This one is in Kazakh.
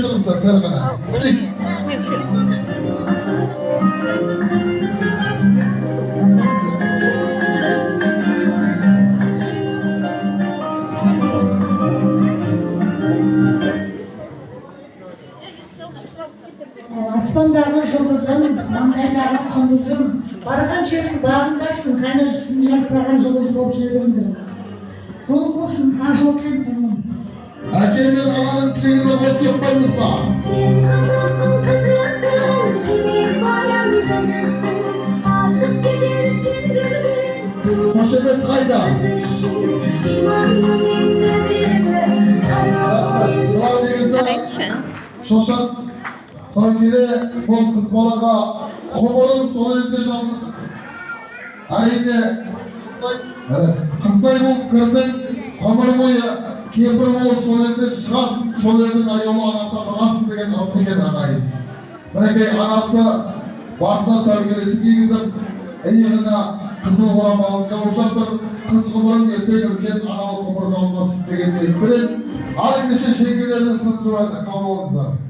тұрыңыздар сәл ғана. Күтейік. Аспандағы жұлдызым, маңдайдағы құндызым, барған жерің бағындасың, қайнар үстін жарқыраған жұлдыз болып жүргендір. Жол болсын, ақ-жол кемпірмін. Әке мен ананың тілегіне қол соқпаймыз ба? Сен қазақтың қызысың, жібек баян қызысың, асып кетерсің гүлден сұлу Қошемет қайда? иманның емді берді, Бұлар негізі шошақ Саңкере бұл қыз балаға құмырын сол елде жалғыз. Әрине қыстай болып кірдің, құмыр бойы кемпір болып сол елден шығасың, сол елдің аяулы анасы атанасың деген ұрып деген ағайын. Мінекей анасы басына сәукелесі кигізіп, иығына қызыл орамалын жауып жатыр. Қыз ғұмырын ертең үлкен аналы ғұмыр қалмасын дегендей білем. Ал ендеше жеңгелердің сын суатын қабыл алыңыздар.